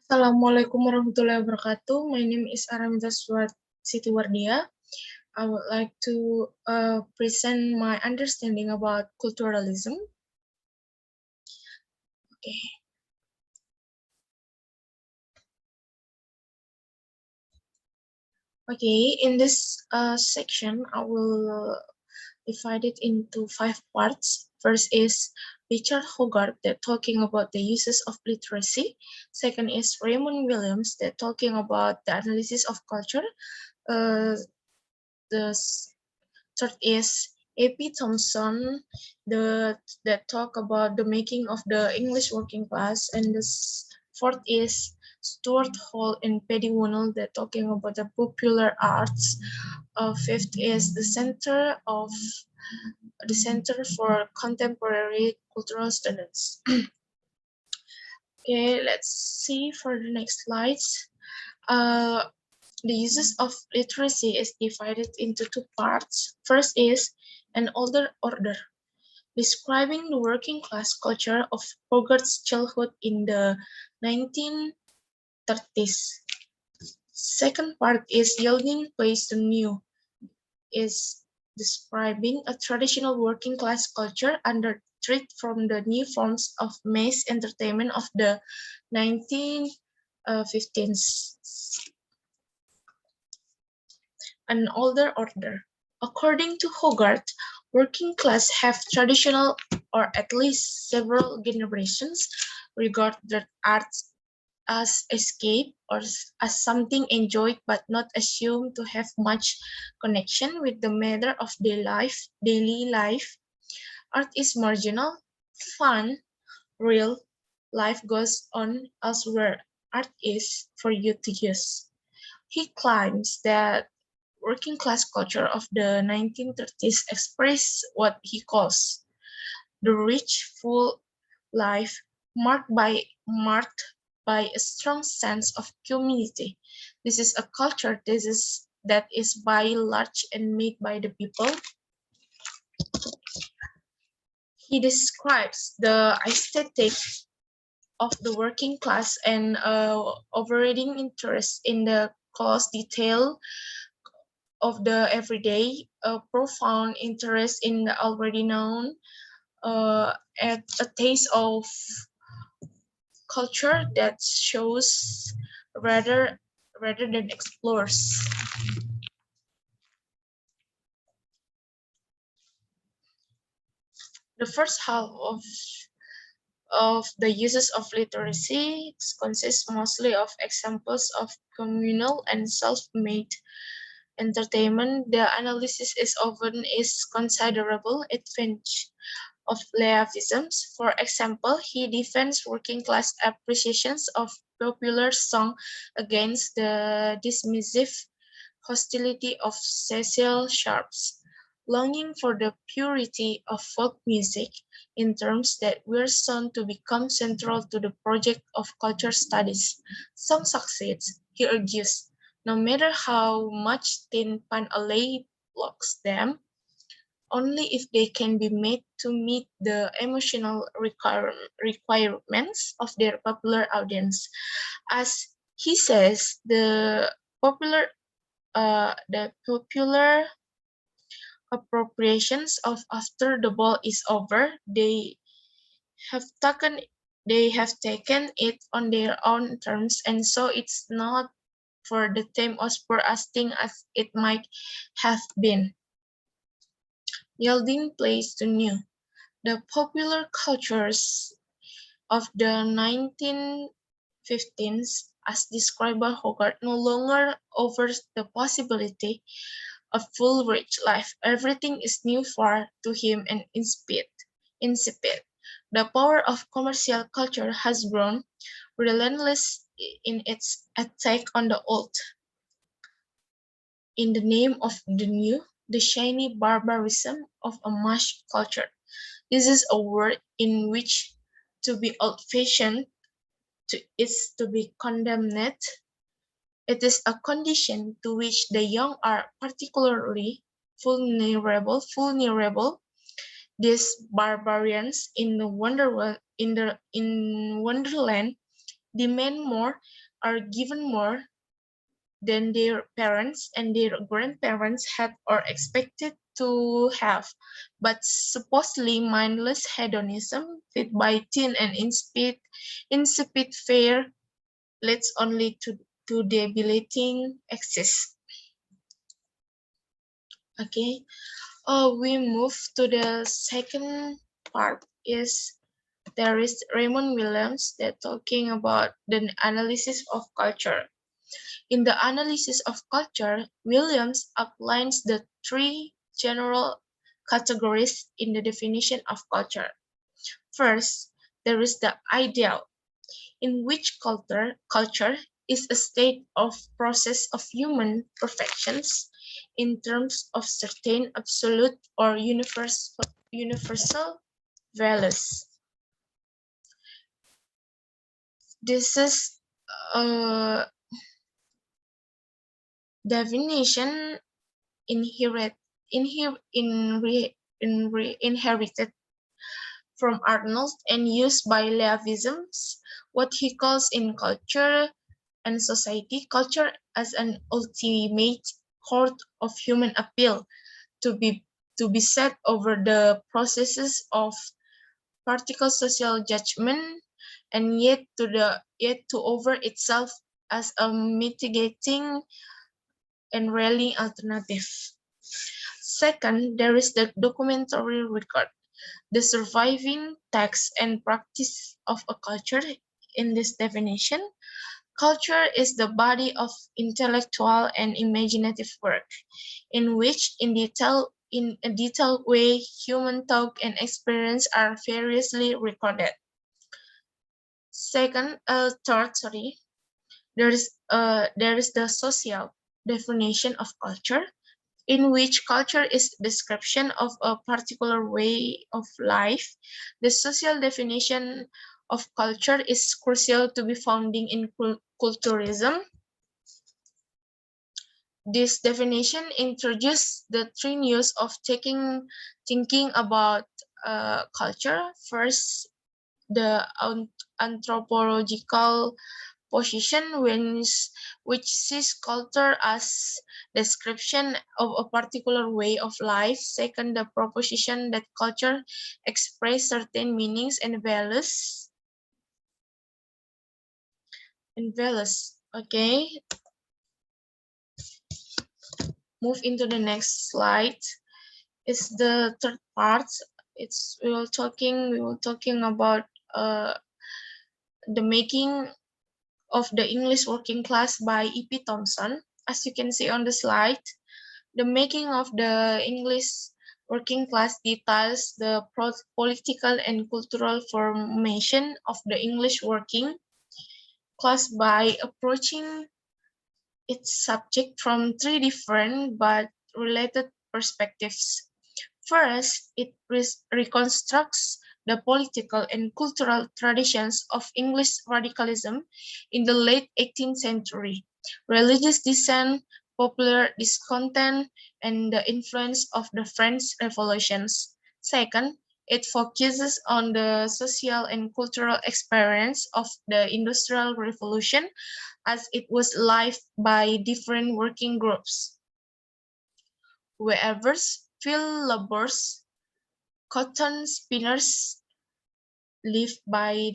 Assalamualaikum warahmatullahi wabarakatuh. My name is Aramintha Siti Wardiah. I would like to present my understanding about culturalism. Okay. Okay, in this section, I will divide it into 5 parts. First is Richard Hogarth, that talking about the uses of literacy. Second is Raymond Williams, that talking about the analysis of culture. The third is A.P. Thompson, that talk about the making of the English working class, and the fourth is Stuart Hall and Paddy Woodall, that talking about the popular arts. Fifth is the Center for Contemporary Cultural Studies. Okay, let's see for the next slides. The uses of literacy is divided into 2 parts. First is an older order, describing the working class culture of Hogarth's childhood in the 1930s. Second part is yielding place to new, is describing a traditional working class culture under threat from the new forms of mass entertainment of the 1915s. An older order. According to Hogarth, working class have traditional, or at least several generations, regard their arts as escape or as something enjoyed but not assumed to have much connection with the matter of daily life. Art is marginal, fun, real, life goes on elsewhere. Art is for you to use. He claims that working class culture of the 1930s expressed what he calls the rich, full life marked by a strong sense of community. This is a culture that is by large and made by the people. He describes the aesthetic of the working class and overriding interest in the close detail of the everyday, profound interest in the already known, at a taste of culture that shows rather than explores. The first half of the uses of literacy consists mostly of examples of communal and self-made entertainment. The analysis is considerable advantage of Leavisms. For example, he defends working class appreciations of popular song against the dismissive hostility of Cecil Sharp's longing for the purity of folk music in terms that were soon to become central to the project of culture studies. Some succeeds, he argues, no matter how much Tin Pan Alley blocks them, only if they can be made to meet the emotional requirements of their popular audience. As he says, the popular appropriations of after the ball is over, they have taken it on their own terms, and so it's not for the theme as thing as it might have been. Yielding place to new. The popular cultures of the 1915s, as described by Hogarth, no longer offers the possibility of full rich life. Everything is new far to him and insipid. The power of commercial culture has grown relentless in its attack on the old. In the name of the new, the shiny barbarism of a mass culture. This is a word in which to be old-fashioned is to be condemned. It is a condition to which the young are particularly vulnerable. These barbarians in Wonderland demand more, are given more than their parents and their grandparents had or expected to have, but supposedly mindless hedonism fed by thin and insipid fare leads only to debilitating excess. Okay, we move to the second part. There is Raymond Williams that talking about the analysis of culture. In the analysis of culture, Williams outlines the three general categories in the definition of culture. First, there is the ideal, in which culture is a state of process of human perfections in terms of certain absolute or universal values. This is a definition inherited from Arnold and used by Leavisms, what he calls in culture and society, culture as an ultimate court of human appeal to be set over the processes of particular social judgment and yet to over itself as a mitigating and rallying alternative. Second, there is the documentary record, the surviving text and practice of a culture. In this definition, culture is the body of intellectual and imaginative work, in which in a detailed way human thought and experience are variously recorded. Third, there is the social definition of culture, in which culture is description of a particular way of life. The social definition of culture is crucial to be founding in culturalism. This definition introduces the three views of thinking about culture. First, the anthropological position which sees culture as description of a particular way of life. Second, the proposition that culture express certain meanings and values. Okay. Move into the next slide. It's the third part. We were talking about the making of the English working class by E.P. Thompson. As you can see on the slide, the making of the English working class details the political and cultural formation of the English working class by approaching its subject from three different but related perspectives. First, it reconstructs the political and cultural traditions of English radicalism in the late 18th century, religious dissent, popular discontent, and the influence of the French revolutions. Second, it focuses on the social and cultural experience of the Industrial Revolution as it was lived by different working groups. Weavers, field laborers, cotton spinners lived by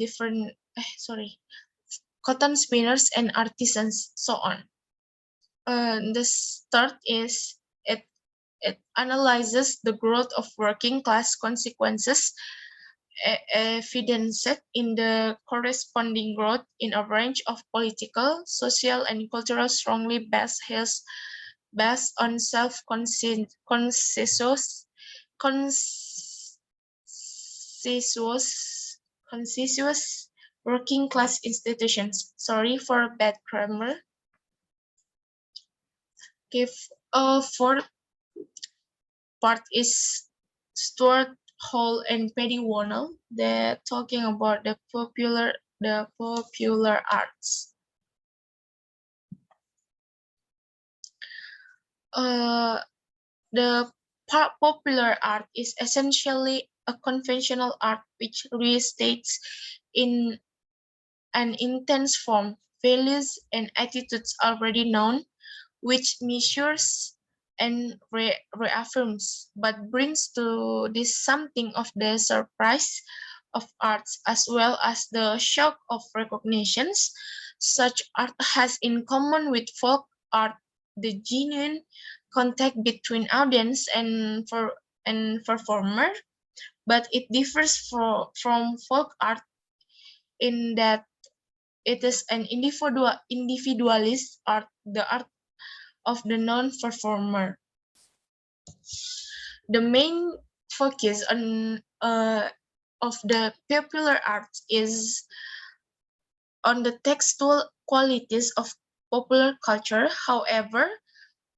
cotton spinners and artisans, so on. The third is it analyzes the growth of working class consequences evidenced in the corresponding growth in a range of political, social, and cultural strongly based on consensus working class institutions. Sorry for bad grammar. Fourth part is Stuart Hall and Paddy Warnell. They're talking about the popular arts. The popular art is essentially a conventional art which restates in an intense form, values and attitudes already known, which measures and reaffirms, but brings to this something of the surprise of arts as well as the shock of recognitions. Such art has in common with folk art the genuine contact between audience and performer, but it differs from folk art in that it is an individualist art, the art of the non-performer. The main focus of the popular arts is on the textual qualities of popular culture. However,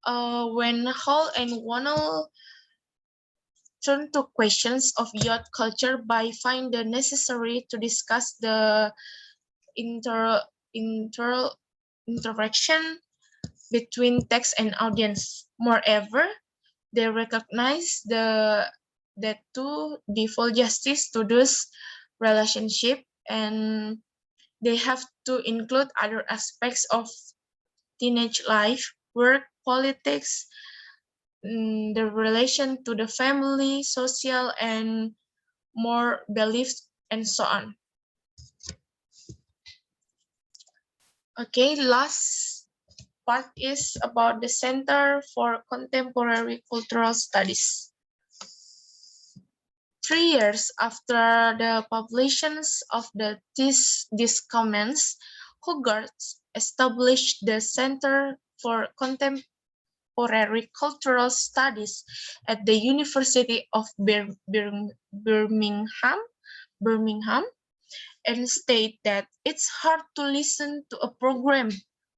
when Hall and Wannell turn to questions of youth culture by find the necessary to discuss the inter, inter interaction between text and audience. Moreover, they recognize that to default justice to those relationship, and they have to include other aspects of teenage life, work, politics, the relation to the family, social, and more beliefs, and so on. Okay, last part is about the Center for Contemporary Cultural Studies. 3 years after the publications of these comments, Hogarth established the Center for Contemporary Cultural Studies at the University of Birmingham, and state that it's hard to listen to a program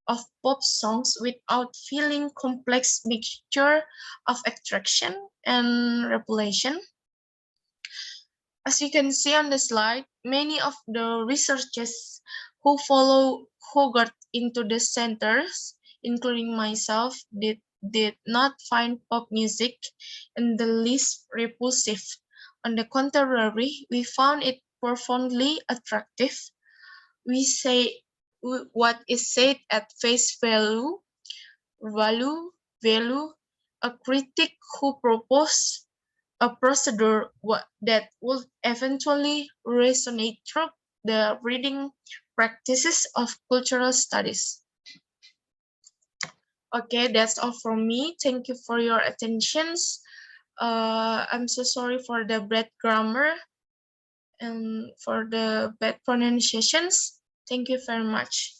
of pop songs without feeling complex mixture of attraction and repulsion. As you can see on the slide, many of the researchers who follow Hogarth into the centers, including myself, did not find pop music in the least repulsive. On the contrary, we found it profoundly attractive. We say what is said at face value, a critic who proposed a procedure that would eventually resonate through the reading practices of cultural studies. Okay, that's all from me. Thank you for your attentions. I'm so sorry for the bad grammar and for the bad pronunciations. Thank you very much.